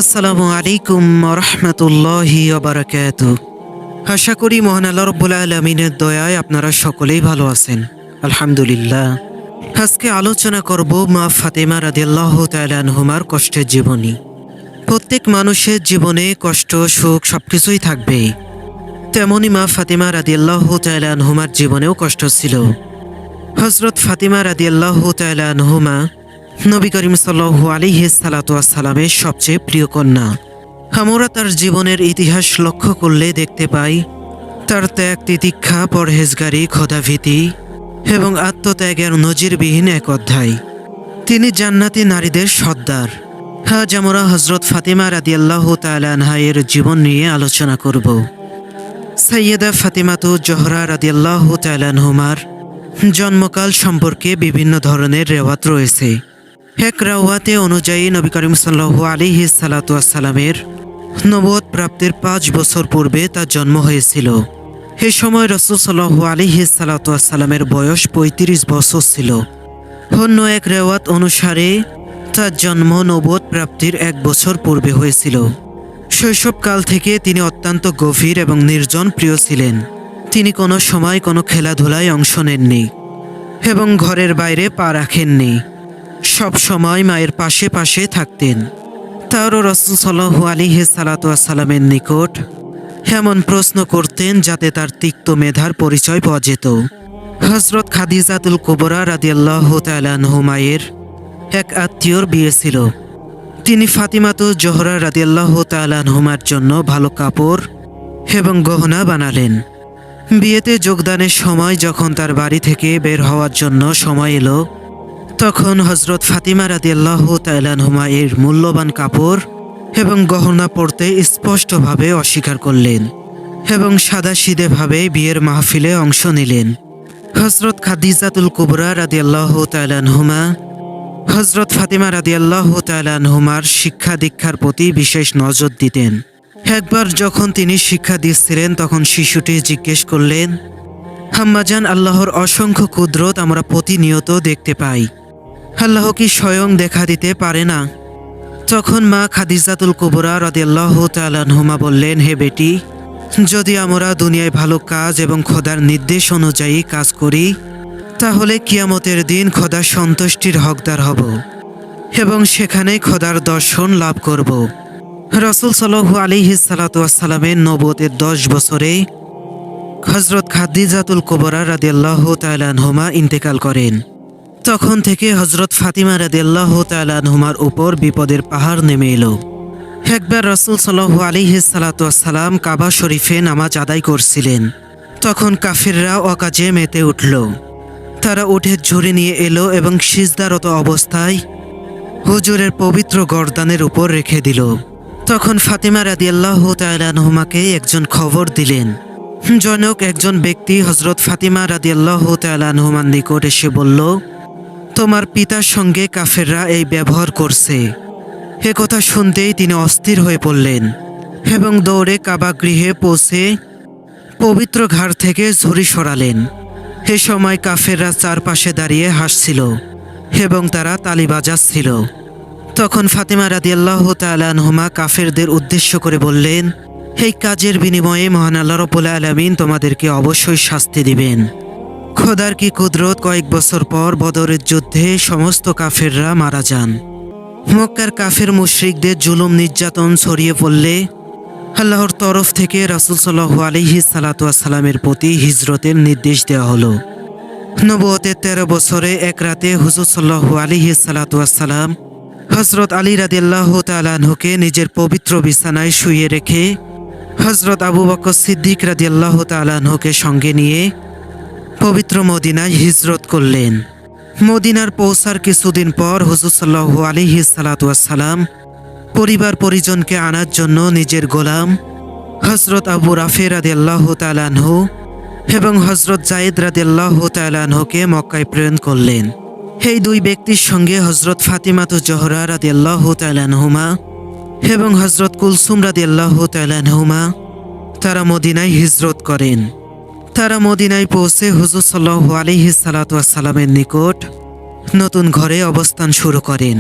আসসালামু আলাইকুম রহমতুল্লাহি ওবারাকাতুহু। আশা করি মহান আল্লাহ রাব্বুল আলামিনের দয়ায় আপনারা সকলেই ভালো আছেন, আলহামদুলিল্লাহ। আজকে আলোচনা করব মা ফাতেমা রাদিয়াল্লাহু তাআলা আনহুমার কষ্টের জীবনী। প্রত্যেক মানুষের জীবনে কষ্ট সুখ সবকিছুই থাকবে, তেমনি মা ফাতেমা রাদিয়াল্লাহু তাআলা আনহুমার জীবনেও কষ্ট ছিল। হযরত ফাতেমা রাদিয়াল্লাহু তাআলা আনহুমা নবী করিম সাল্লাল্লাহু আলাইহি সাল্লামের সবচেয়ে প্রিয় কন্যা। আমরা তার জীবনের ইতিহাস লক্ষ্য করলে দেখতে পাই তার ত্যাগ তিতিক্ষা, পরহেজগারি, খোদাভীতি এবং আত্মত্যাগের নজিরবিহীন এক অধ্যায়। তিনি জান্নাতি নারীদের সর্দার। আজ আমরা হযরত ফাতেমা রাদিয়াল্লাহু তাআলা আনহা এর জীবন নিয়ে আলোচনা করব। সাইয়্যেদা ফাতেমাতু জোহরা রাদিয়াল্লাহু তাআলা আনহুমার জন্মকাল সম্পর্কে বিভিন্ন ধরনের রেওয়াত রয়েছে। এক রাওয়াতে অনুযায়ী নবী করিম সাল্লাল্লাহু আলাইহি সাল্লামের নবুয়ত প্রাপ্তির 5 বছর পূর্বে তার জন্ম হয়েছিল। এ সময় রাসূল সাল্লাল্লাহু আলাইহি সাল্লামের বয়স 35 বছর ছিল। অন্য এক রেওয়াত অনুসারে তার জন্ম নবুয়ত প্রাপ্তির 1 বছর পূর্বে হয়েছিল। শৈশবকাল থেকে তিনি অত্যন্ত গভীর এবং নির্জন প্রিয় ছিলেন। তিনি কোনো সময় কোনো খেলাধুলায় অংশ নেননি এবং ঘরের বাইরে পা রাখেননি। সব সময় মায়ের পাশে পাশে থাকতেন। তারও রাসূল সাল্লাল্লাহু আলাইহি সাল্লামের নিকট এমন প্রশ্ন করতেন যাতে তার তিক্ত মেধার পরিচয় পাওয়া যেত। হযরত খাদিজাতুল কুবরা রাদিয়াল্লাহু তাআলা আনহুমায়ের এক আত্মীয়র বিয়ে ছিল। তিনি ফাতিমাতু জোহরা রাদিয়াল্লাহু তাআলা আনহুমার জন্য ভালো কাপড় এবং গহনা বানালেন। বিয়েতে যোগদানের সময় যখন তার বাড়ি থেকে বের হওয়ার জন্য সময় এলো, তখন হযরত ফাতিমা রাদিয়াল্লাহু তাআলা আনহুমা এর মূল্যবান কাপড় এবং গহনা পরতে স্পষ্টভাবে অস্বীকার করলেন এবং সাদাসিধেভাবে বিয়ের মাহফিলে অংশ নিলেন। হযরত খাদিজাতুল কুবরা রাদিয়াল্লাহু তাআলা আনহুমা হযরত ফাতিমা রাদিয়াল্লাহু তাআলা আনহুমার শিক্ষা দীক্ষার প্রতি বিশেষ নজর দিতেন। একবার যখন তিনি শিক্ষা দিচ্ছিলেন, তখন শিশুটি জিজ্ঞেস করলেন, আম্মাজান, আল্লাহর অসংখ্য কুদরত আমরা প্রতিনিয়ত দেখতে পাই, আল্লাহ কি স্বয়ং দেখা দিতে পারে না? তখন মা খাদিজাতুল কুবরা রাদিয়াল্লাহু তাআলা আনহুমা বললেন, হে বেটি, যদি আমরা দুনিয়ায় ভালো কাজ এবং খোদার নির্দেশ অনুযায়ী কাজ করি, তাহলে কিয়ামতের দিন খোদার সন্তুষ্টির হকদার হব এবং সেখানে খোদার দর্শন লাভ করব। রাসূল সাল্লাল্লাহু আলাইহি সাল্লামের নবুয়তের 10 বছরে হযরত খাদিজাতুল কুবরা রাদিয়াল্লাহু তাআলা আনহুমা ইন্তেকাল করেন। তখন থেকে হযরত ফাতিমা রাদিয়াল্লাহু তাআলা আনহুমার উপর বিপদের পাহাড় নেমে এলো। একবার রাসূল সাল্লাল্লাহু আলাইহি সাল্লাম কাবা শরীফে নামাজ আদায় করছিলেন। তখন কাফিররা অকাজে মেতে উঠল। তারা উঠে ঝুড়ি নিয়ে এলো এবং সিজদারত অবস্থায় হুজুরের পবিত্র গর্দানের উপর রেখে দিল। তখন ফাতিমা রাদিয়াল্লাহু তাআলা আনহুমাকে একজন খবর দিলেন। জনক একজন ব্যক্তি হযরত ফাতিমা রাদিয়াল্লাহু তাআলা আনহুমার নিকট এসে বলল, তোমার পিতার সঙ্গে কাফেররা এই ব্যবহার করছে। এ কথা শুনতেই তিনি অস্থির হয়ে পড়লেন এবং দৌড়ে কাবা গৃহে পৌঁছে পবিত্র ঘাট থেকে ঝুড়ি সরালেন। এ সময় কাফেররা চারপাশে দাঁড়িয়ে হাসছিল এবং তারা তালি বাজাচ্ছিল। তখন ফাতিমা রাদিয়াল্লাহু তাআলা আনহুমা কাফেরদের উদ্দেশ্য করে বললেন, এই কাজের বিনিময়ে মহান আল্লাহ রাব্বুল আলামিন তোমাদেরকে অবশ্যই শাস্তি দিবেন। খোদার কি কুদরত, কয়েক বছর পর বদরের যুদ্ধে সমস্ত কাফেররা মারা যান। মক্কার কাফের মুশরিকদের জুলুম নির্যাতন ছড়িয়ে পড়লে আল্লাহর তরফ থেকে রাসূল সাল্লাল্লাহু আলাইহি সাল্লামের প্রতি হিজরতের নির্দেশ দেওয়া হলো। নবুয়তের 13 বছরে এক রাতে হুজুর সাল্লাল্লাহু আলাইহি সাল্লাম হযরত আলী রাদিয়াল্লাহু তাআলা আনহুকে নিজের পবিত্র বিছানায় শুইয়ে রেখে হযরত আবু বকর সিদ্দিক রাদিয়াল্লাহু তাআলা আনহুকে সঙ্গে নিয়ে পবিত্র মদিনায় হিজরত করলেন। মদিনার পৌঁছার কিছুদিন পর হুজুর সাল্লাল্লাহু আলাইহি সাল্লাম পরিবার পরিজনকে আনার জন্য নিজের গোলাম হযরত আবু রাফি রাদিয়াল্লাহু তাআলা আনহু এবং হযরত যায়েদ রাদিয়াল্লাহু তাআলা আনহুকে মক্কায় প্রেরণ করলেন। এই দুই ব্যক্তির সঙ্গে হযরত ফাতিমাতু জোহরা রাদিয়াল্লাহু তাআলা আনহুমা এবং হযরত কুলসুম রাদিয়াল্লাহু তাআলা আনহুমা তারা মদিনায় হিজরত করেন। তারা মদিনায় পৌঁছে হুজুর সাল্লাল্লাহু আলাইহি সাল্লামের নিকট নতুন ঘরে অবস্থান শুরু করেন।